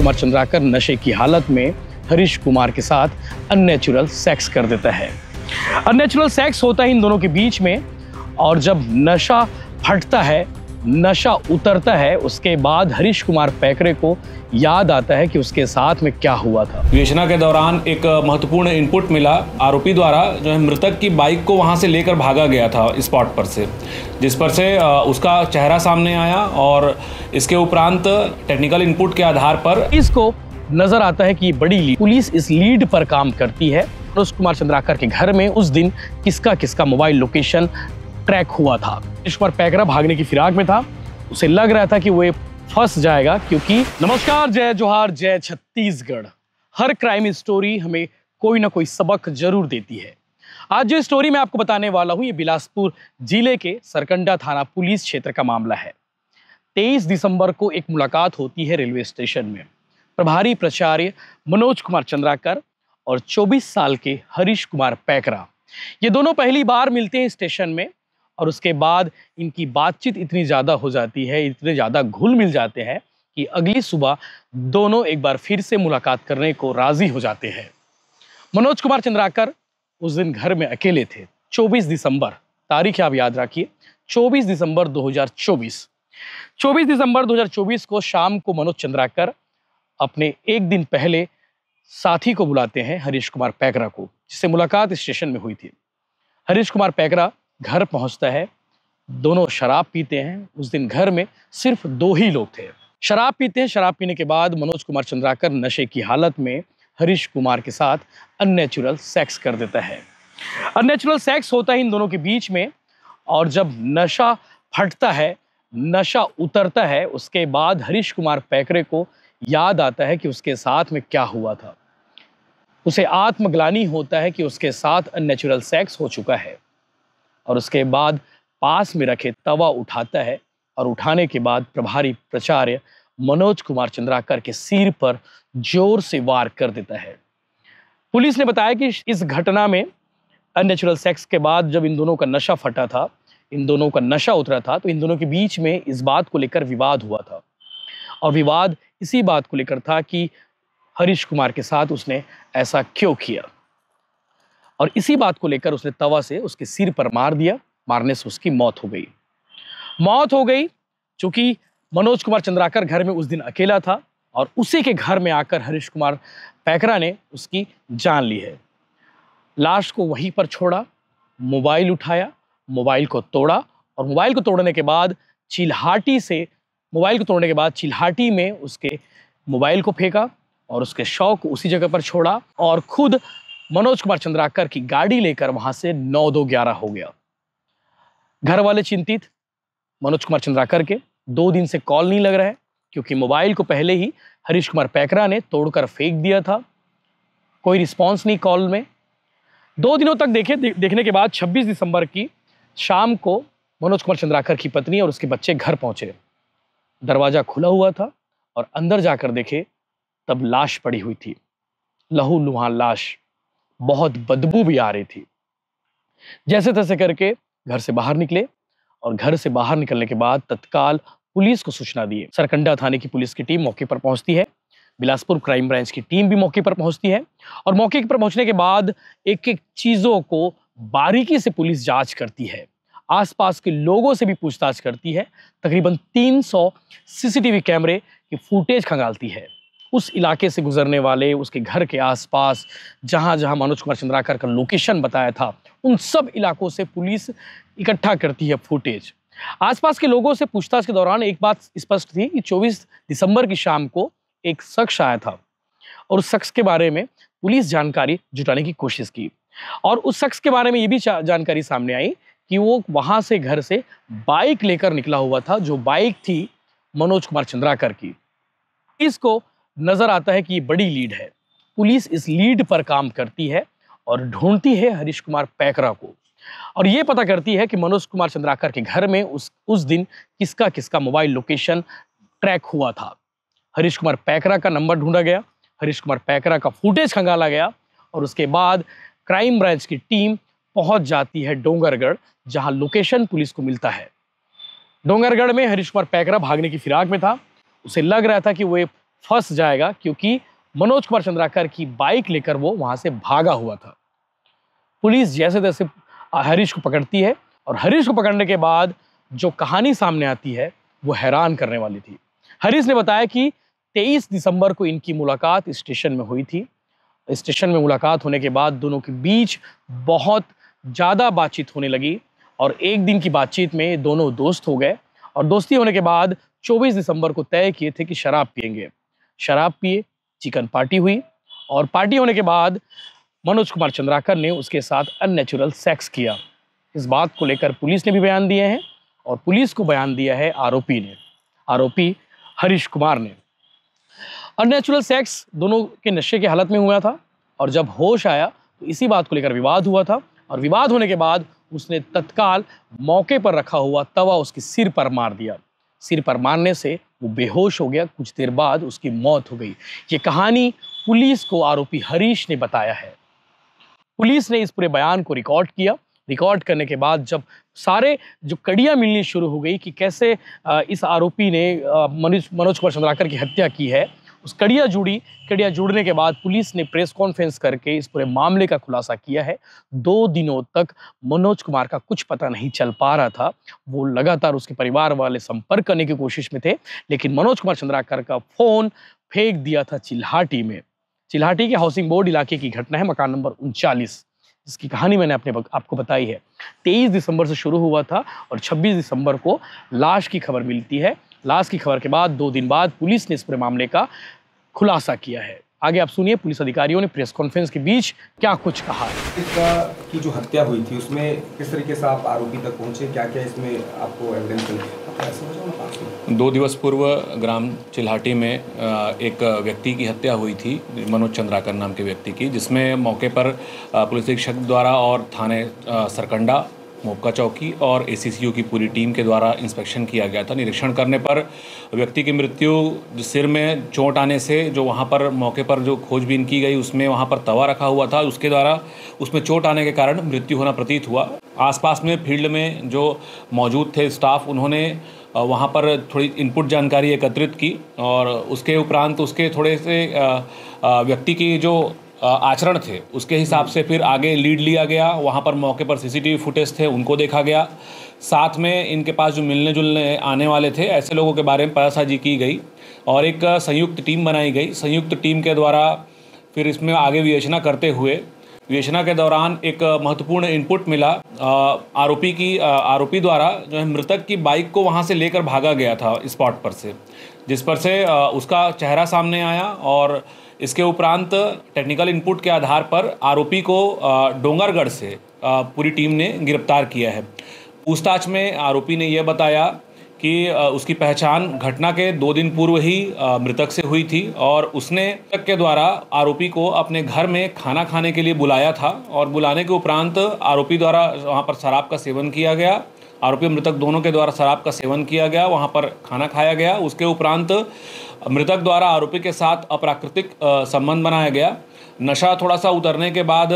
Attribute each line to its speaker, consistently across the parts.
Speaker 1: कुमार चंद्राकर नशे की हालत में हरीश कुमार के साथ अननेचुरल सेक्स कर देता है। अननेचुरल सेक्स होता है इन दोनों के बीच में, और जब नशा फटता है, नशा उतरता है, उसके बाद हरीश कुमार पैकरे को याद आता है कि उसके साथ में क्या हुआ था।
Speaker 2: विवेचना के दौरान एक महत्वपूर्ण इनपुट मिला। आरोपी द्वारा जो है मृतक की बाइक को वहां से लेकर भागा गया था स्पॉट पर से, जिस पर से उसका चेहरा सामने आया, और इसके उपरांत टेक्निकल इनपुट के आधार पर
Speaker 1: इसको नजर आता है कि बड़ी लीड, पुलिस इस लीड पर काम करती है। हरीश कुमार चंद्राकर के घर में उस दिन किसका किसका मोबाइल लोकेशन ट्रैक हुआ था। हरीश कुमार पैकरा भागने की फिराक में था। उसे लग रहा था कि वो फंस जाएगा, क्योंकि नमस्कार, जय जोहार, जय छत्तीसगढ़। हर क्राइम स्टोरी हमें कोई ना कोई सबक जरूर देती है। आज जो स्टोरी मैं आपको बताने वाला हूं, ये बिलासपुर जिले के सरकंडा थाना पुलिस क्षेत्र का मामला है। 23 दिसंबर को एक मुलाकात होती है रेलवे स्टेशन में। प्रभारी प्राचार्य मनोज कुमार चंद्राकर और 24 साल के हरीश कुमार पैकरा, ये दोनों पहली बार मिलते हैं स्टेशन में, और उसके बाद इनकी बातचीत इतनी ज़्यादा हो जाती है, इतने ज़्यादा घुल मिल जाते हैं कि अगली सुबह दोनों एक बार फिर से मुलाकात करने को राज़ी हो जाते हैं। मनोज कुमार चंद्राकर उस दिन घर में अकेले थे। 24 दिसंबर, तारीख आप याद रखिए, 24 दिसंबर 2024। 24 दिसंबर 2024 को शाम को मनोज चंद्राकर अपने एक दिन पहले साथी को बुलाते हैं, हरीश कुमार पैकरा को, जिससे मुलाकात स्टेशन में हुई थी। हरीश कुमार पैकरा घर पहुंचता है। दोनों शराब पीते हैं। उस दिन घर में सिर्फ 2 ही लोग थे। शराब पीते हैं। शराब पीने के बाद मनोज कुमार चंद्राकर नशे की हालत में हरीश कुमार के साथ अननेचुरल सेक्स कर देता है। अननेचुरल सेक्स होता है इन दोनों के बीच में, और जब नशा फटता है, नशा उतरता है, उसके बाद हरीश कुमार पैकरे को याद आता है कि उसके साथ में क्या हुआ था। उसे आत्मग्लानि होता है कि उसके साथ अननेचुरल सेक्स हो चुका है, और उसके बाद पास में रखे तवा उठाता है, और उठाने के बाद प्रभारी प्राचार्य मनोज कुमार चंद्राकर के सिर पर जोर से वार कर देता है। पुलिस ने बताया कि इस घटना में अननेचुरल सेक्स के बाद जब इन दोनों का नशा फटा था, इन दोनों का नशा उतरा था, तो इन दोनों के बीच में इस बात को लेकर विवाद हुआ था, और विवाद इसी बात को लेकर था कि हरीश कुमार के साथ उसने ऐसा क्यों किया, और इसी बात को लेकर उसने तवा से उसके सिर पर मार दिया। मारने से उसकी मौत हो गई। चूंकि मनोज कुमार चंद्राकर घर में उस दिन अकेला था, और उसी के घर में आकर हरीश कुमार पैकरा ने उसकी जान ली है। लाश को वहीं पर छोड़ा, मोबाइल उठाया, मोबाइल को तोड़ा, और मोबाइल को तोड़ने के बाद चिल्हाटी में उसके मोबाइल को फेंका, और उसके शव को उसी जगह पर छोड़ा, और खुद मनोज कुमार चंद्राकर की गाड़ी लेकर वहां से 9-2-11 हो गया। घर वाले चिंतित, मनोज कुमार चंद्राकर के 2 दिन से कॉल नहीं लग रहा है, क्योंकि मोबाइल को पहले ही हरीश कुमार पैकरा ने तोड़कर फेंक दिया था। कोई रिस्पांस नहीं कॉल में। 2 दिनों तक देखने के बाद 26 दिसंबर की शाम को मनोज कुमार चंद्राकर की पत्नी और उसके बच्चे घर पहुंचे। दरवाजा खुला हुआ था, और अंदर जाकर देखे तब लाश पड़ी हुई थी, लहूलुहान लाश। बहुत बदबू भी आ रही थी। जैसे तैसे करके घर से बाहर निकले, और घर से बाहर निकलने के बाद तत्काल पुलिस को सूचना दिए। सरकंडा थाने की पुलिस की टीम मौके पर पहुंचती है। बिलासपुर क्राइम ब्रांच की टीम भी मौके पर पहुंचती है, और मौके पर पहुंचने के बाद एक एक चीजों को बारीकी से पुलिस जांच करती है। आसपास के लोगों से भी पूछताछ करती है। तकरीबन 300 सीसीटीवी कैमरे की फुटेज खंगालती है। उस इलाके से गुजरने वाले, उसके घर के आसपास जहां जहां मनोज कुमार चंद्राकर का लोकेशन बताया था, उन सब इलाकों से पुलिस इकट्ठा करती है फुटेज। आसपास के लोगों से पूछताछ के दौरान एक बात स्पष्ट थी कि 24 दिसंबर की शाम को एक शख्स आया था, और उस शख्स के बारे में पुलिस जानकारी जुटाने की कोशिश की, और उस शख्स के बारे में ये भी जानकारी सामने आई कि वो वहां से घर से बाइक लेकर निकला हुआ था, जो बाइक थी मनोज कुमार चंद्राकर की। इसको नजर आता है कि ये बड़ी लीड है। पुलिस इस लीड पर काम करती है और ढूंढती है हरीश कुमार पैकरा को, और ये पता करती है कि मनोज कुमार चंद्राकर के घर में उस दिन किसका किसका मोबाइल लोकेशन ट्रैक हुआ था। हरीश कुमार पैकरा का नंबर ढूंढा गया, हरीश कुमार पैकरा का फुटेज खंगाला गया, और उसके बाद क्राइम ब्रांच की टीम पहुंच जाती है डोंगरगढ़, जहां लोकेशन पुलिस को मिलता है। डोंगरगढ़ में हरीश कुमार पैकरा भागने की फिराक में था। उसे लग रहा था कि वो फंस जाएगा, क्योंकि मनोज कुमार चंद्राकर की बाइक लेकर वो वहां से भागा हुआ था। पुलिस जैसे तैसे हरीश को पकड़ती है और हरीश को पकड़ने के बाद जो कहानी सामने आती है वो हैरान करने वाली थी। हरीश ने बताया कि 23 दिसंबर को इनकी मुलाकात स्टेशन में हुई थी। स्टेशन में मुलाकात होने के बाद दोनों के बीच बहुत ज़्यादा बातचीत होने लगी और एक दिन की बातचीत में दोनों दोस्त हो गए और दोस्ती होने के बाद 24 दिसंबर को तय किए थे कि शराब पिएंगे। शराब पिए, चिकन पार्टी हुई और पार्टी होने के बाद मनोज कुमार चंद्राकर ने उसके साथ अननेचुरल सेक्स किया। इस बात को लेकर पुलिस ने भी बयान दिए हैं और पुलिस को बयान दिया है आरोपी हरीश कुमार ने। अननेचुरल सेक्स दोनों के नशे की हालत में हुआ था और जब होश आया तो इसी बात को लेकर विवाद हुआ था और विवाद होने के बाद उसने तत्काल मौके पर रखा हुआ तवा उसके सिर पर मार दिया। सिर पर मारने से वो बेहोश हो गया। कुछ देर बाद उसकी मौत हो गई। ये कहानी पुलिस को आरोपी हरीश ने बताया है। पुलिस ने इस पूरे बयान को रिकॉर्ड किया। रिकॉर्ड करने के बाद जब सारे जो कड़ियां मिलनी शुरू हो गई कि कैसे इस आरोपी ने मनोज कुमार चंद्राकर की हत्या की है, उस कड़ियां जुड़ने के बाद पुलिस ने प्रेस कॉन्फ्रेंस करके इस पूरे मामले का खुलासा किया है। 2 दिनों तक मनोज कुमार का कुछ पता नहीं चल पा रहा था। वो लगातार उसके परिवार वाले संपर्क करने की कोशिश में थे, लेकिन मनोज कुमार चंद्राकर का फोन फेंक दिया था चिल्हाटी में। चिल्हाटी के हाउसिंग बोर्ड इलाके की घटना है, मकान नंबर 39। इसकी कहानी मैंने आपको बताई है। 23 दिसंबर से शुरू हुआ था और 26 दिसंबर को लाश की खबर मिलती है। लाश की खबर के बाद 2 दिन बाद पुलिस ने इस पूरे मामले का खुलासा किया है। आगे आप सुनिए पुलिस अधिकारियों ने प्रेस कॉन्फ्रेंस के बीच क्या कुछ कहा है।
Speaker 3: इसका की जो हत्या हुई थी उसमें किस तरीके से आप आरोपी तक पहुंचे, क्या क्या इसमें आपको एविडेंस मिले?
Speaker 2: 2 दिवस पूर्व ग्राम चिल्हाटी में एक व्यक्ति की हत्या हुई थी, मनोज चंद्राकर नाम के व्यक्ति की, जिसमें मौके पर पुलिस अधीक्षक द्वारा और थाने सरकंडा, मोपका चौकी और एसीसीयू की पूरी टीम के द्वारा इंस्पेक्शन किया गया था। निरीक्षण करने पर व्यक्ति की मृत्यु सिर में चोट आने से, जो वहाँ पर मौके पर जो खोजबीन की गई उसमें वहाँ पर तवा रखा हुआ था, उसके द्वारा उसमें चोट आने के कारण मृत्यु होना प्रतीत हुआ। आसपास में फील्ड में जो मौजूद थे स्टाफ, उन्होंने वहाँ पर थोड़ी इनपुट जानकारी एकत्रित की और उसके उपरांत उसके थोड़े से व्यक्ति की जो आचरण थे उसके हिसाब से फिर आगे लीड लिया गया। वहाँ पर मौके पर सीसीटीवी फुटेज थे, उनको देखा गया। साथ में इनके पास जो मिलने जुलने आने वाले थे ऐसे लोगों के बारे में पतासाजी की गई और एक संयुक्त टीम बनाई गई। संयुक्त टीम के द्वारा फिर इसमें आगे विवेचना करते हुए, विवेचना के दौरान एक महत्वपूर्ण इनपुट मिला। आरोपी द्वारा जो है मृतक की बाइक को वहाँ से लेकर भागा गया था स्पॉट पर से, जिस पर से उसका चेहरा सामने आया और इसके उपरांत टेक्निकल इनपुट के आधार पर आरोपी को डोंगरगढ़ से पूरी टीम ने गिरफ्तार किया है। पूछताछ में आरोपी ने यह बताया कि उसकी पहचान घटना के 2 दिन पूर्व ही मृतक से हुई थी और उसने मृतक के द्वारा आरोपी को अपने घर में खाना खाने के लिए बुलाया था और बुलाने के उपरांत आरोपी द्वारा वहाँ पर शराब का सेवन किया गया। आरोपी मृतक दोनों के द्वारा शराब का सेवन किया गया, वहाँ पर खाना खाया गया। उसके उपरांत मृतक द्वारा आरोपी के साथ अप्राकृतिक संबंध बनाया गया। नशा थोड़ा सा उतरने के बाद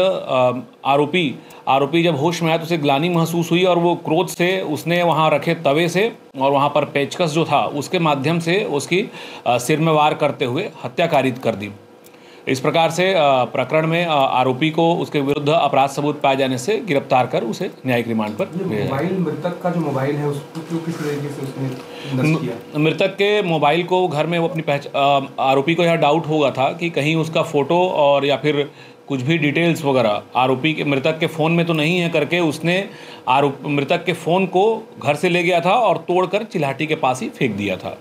Speaker 2: आरोपी जब होश में आया तो उसे ग्लानि महसूस हुई और वो क्रोध से उसने वहाँ रखे तवे से और वहाँ पर पेचकस जो था उसके माध्यम से उसकी सिर में वार करते हुए हत्या कारित कर दी। इस प्रकार से प्रकरण में आरोपी को उसके विरुद्ध अपराध सबूत पाए जाने से गिरफ्तार कर उसे न्यायिक रिमांड पर भेजा।
Speaker 3: मोबाइल, मृतक का जो मोबाइल है उसको किस तरीके से उसने नष्ट किया?
Speaker 2: मृतक के मोबाइल को घर में वो अपनी आरोपी को यह डाउट होगा था कि कहीं उसका फोटो और या फिर कुछ भी डिटेल्स वगैरह आरोपी के मृतक के फ़ोन में तो नहीं है करके उसने मृतक के फ़ोन को घर से ले गया था और तोड़कर चिल्हाटी के पास ही फेंक दिया था।